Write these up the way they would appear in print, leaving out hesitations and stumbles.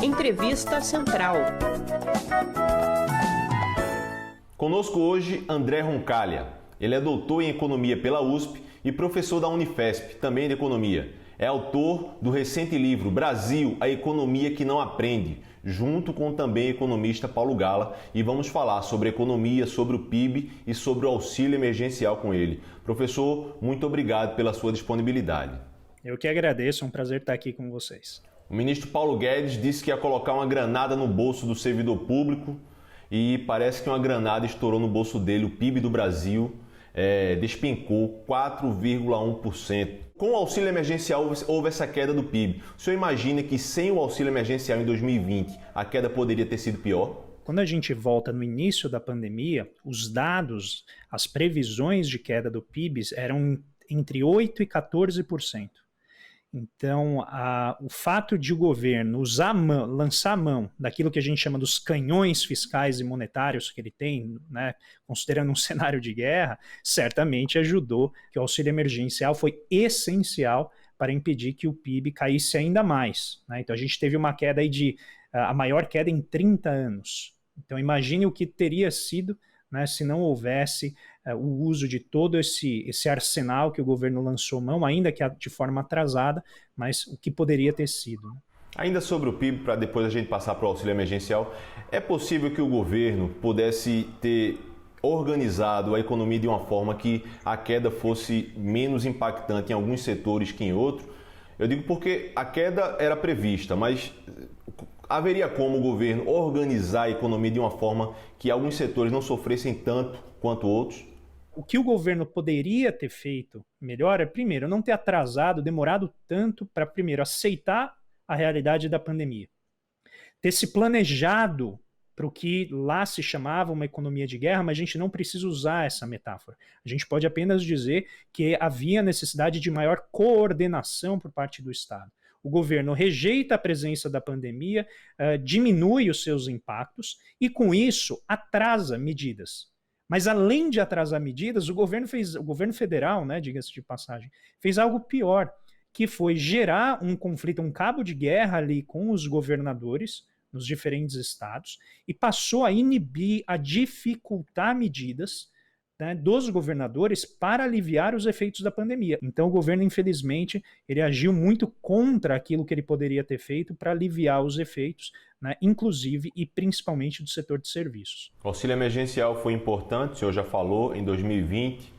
Entrevista Central. Conosco hoje André Roncalha. Ele é doutor em Economia pela USP e professor da Unifesp, também de Economia. É autor do recente livro Brasil, a Economia que não aprende, junto com também o economista Paulo Gala, e vamos falar sobre economia, sobre o PIB e sobre o auxílio emergencial com ele. Professor, muito obrigado pela sua disponibilidade. Eu que agradeço, é um prazer estar aqui com vocês. O ministro Paulo Guedes disse que ia colocar uma granada no bolso do servidor público e parece que uma granada estourou no bolso dele. O PIB do Brasil despencou 4,1%. Com o auxílio emergencial houve essa queda do PIB. O senhor imagina que sem o auxílio emergencial em 2020 a queda poderia ter sido pior? Quando a gente volta no início da pandemia, os dados, as previsões de queda do PIB eram entre 8% e 14%. Então, o fato de o governo lançar a mão daquilo que a gente chama dos canhões fiscais e monetários que ele tem, né, considerando um cenário de guerra, certamente ajudou, que o auxílio emergencial foi essencial para impedir que o PIB caísse ainda mais, né? Então, a gente teve uma queda aí a maior queda em 30 anos. Então, imagine o que teria sido, né, se não houvesse o uso de todo esse arsenal que o governo lançou mão, ainda que de forma atrasada, mas o que poderia ter sido. Né? Ainda sobre o PIB, para depois a gente passar para o auxílio emergencial, é possível que o governo pudesse ter organizado a economia de uma forma que a queda fosse menos impactante em alguns setores que em outros? Eu digo porque a queda era prevista, mas haveria como o governo organizar a economia de uma forma que alguns setores não sofressem tanto quanto outros? O que o governo poderia ter feito melhor é, primeiro, não ter demorado tanto para, primeiro, aceitar a realidade da pandemia. Ter se planejado para o que lá se chamava uma economia de guerra, mas a gente não precisa usar essa metáfora. A gente pode apenas dizer que havia necessidade de maior coordenação por parte do Estado. O governo rejeita a presença da pandemia, diminui os seus impactos e, com isso, atrasa medidas. Mas, além de atrasar medidas, o governo federal, né, diga-se de passagem, fez algo pior, que foi gerar um conflito, um cabo de guerra ali com os governadores nos diferentes estados e passou a inibir, a dificultar medidas, né, dos governadores para aliviar os efeitos da pandemia. Então o governo, infelizmente, ele agiu muito contra aquilo que ele poderia ter feito para aliviar os efeitos, né, inclusive e principalmente do setor de serviços. O auxílio emergencial foi importante, o senhor já falou, em 2020,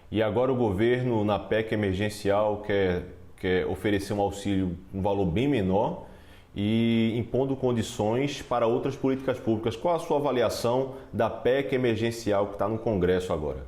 e agora o governo, na PEC emergencial, quer oferecer um auxílio um valor bem menor e impondo condições para outras políticas públicas. Qual a sua avaliação da PEC emergencial que está no Congresso agora?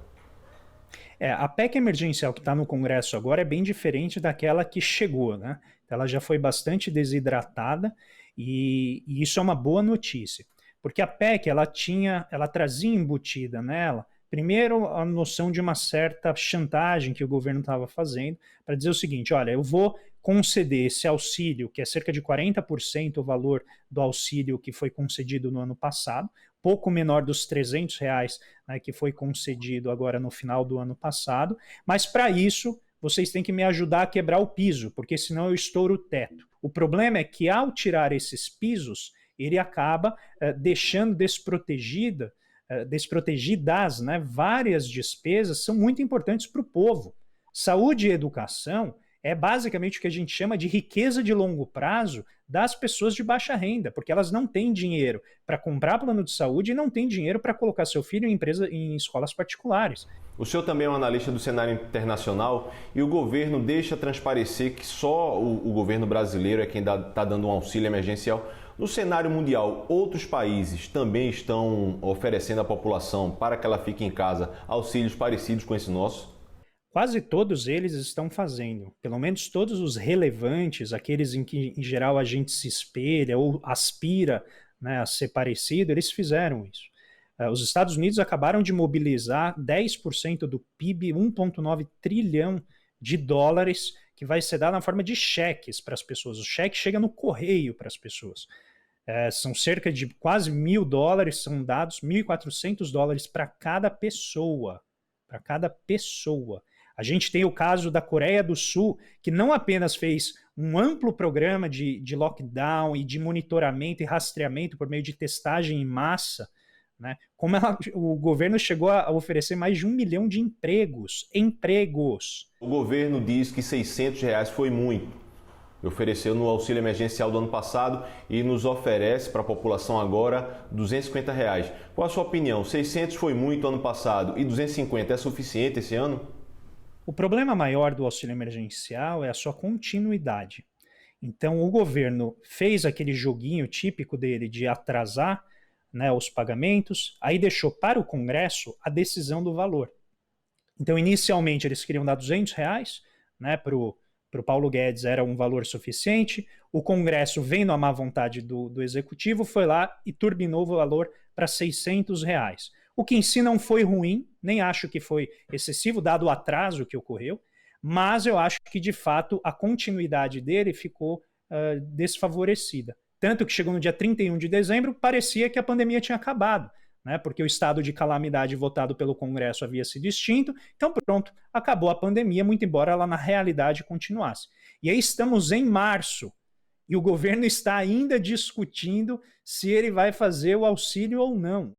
A PEC emergencial que está no Congresso agora é bem diferente daquela que chegou, né? Ela já foi bastante desidratada e isso é uma boa notícia, porque a PEC ela trazia embutida nela, primeiro, a noção de uma certa chantagem que o governo estava fazendo para dizer o seguinte: olha, eu vou conceder esse auxílio, que é cerca de 40% o valor do auxílio que foi concedido no ano passado, pouco menor dos R$300, né, que foi concedido agora no final do ano passado, mas para isso vocês têm que me ajudar a quebrar o piso, porque senão eu estouro o teto. O problema é que ao tirar esses pisos, ele acaba deixando desprotegidas, né, várias despesas são muito importantes para o povo. Saúde e educação é basicamente o que a gente chama de riqueza de longo prazo das pessoas de baixa renda, porque elas não têm dinheiro para comprar plano de saúde e não têm dinheiro para colocar seu filho em escolas particulares. O senhor também é um analista do cenário internacional e o governo deixa transparecer que só o governo brasileiro é quem está dando um auxílio emergencial. No cenário mundial, outros países também estão oferecendo à população, para que ela fique em casa, auxílios parecidos com esse nosso? Quase todos eles estão fazendo, pelo menos todos os relevantes, aqueles em que em geral a gente se espelha ou aspira, né, a ser parecido, eles fizeram isso. Os Estados Unidos acabaram de mobilizar 10% do PIB, 1,9 trilhão de dólares, que vai ser dado na forma de cheques para as pessoas. O cheque chega no correio para as pessoas. São cerca de quase $1.000, são dados $1.400 para cada pessoa. Para cada pessoa. A gente tem o caso da Coreia do Sul, que não apenas fez um amplo programa de lockdown e de monitoramento e rastreamento por meio de testagem em massa, né? Como o governo chegou a oferecer mais de 1 milhão de empregos. O governo diz que R$ 600 foi muito. Ofereceu no auxílio emergencial do ano passado e nos oferece para a população agora R$ 250. Qual a sua opinião? 600 foi muito ano passado e 250 é suficiente esse ano? O problema maior do auxílio emergencial é a sua continuidade. Então, o governo fez aquele joguinho típico dele de atrasar, né, os pagamentos, aí deixou para o Congresso a decisão do valor. Então, inicialmente, eles queriam dar R$ 200, né, para o Paulo Guedes era um valor suficiente, o Congresso, vendo a má vontade do Executivo, foi lá e turbinou o valor para R$ 600. O que em si não foi ruim, nem acho que foi excessivo, dado o atraso que ocorreu, mas eu acho que, de fato, a continuidade dele ficou desfavorecida. Tanto que chegou no dia 31 de dezembro, parecia que a pandemia tinha acabado, né? Porque o estado de calamidade votado pelo Congresso havia sido extinto, então pronto, acabou a pandemia, muito embora ela na realidade continuasse. E aí estamos em março, e o governo está ainda discutindo se ele vai fazer o auxílio ou não.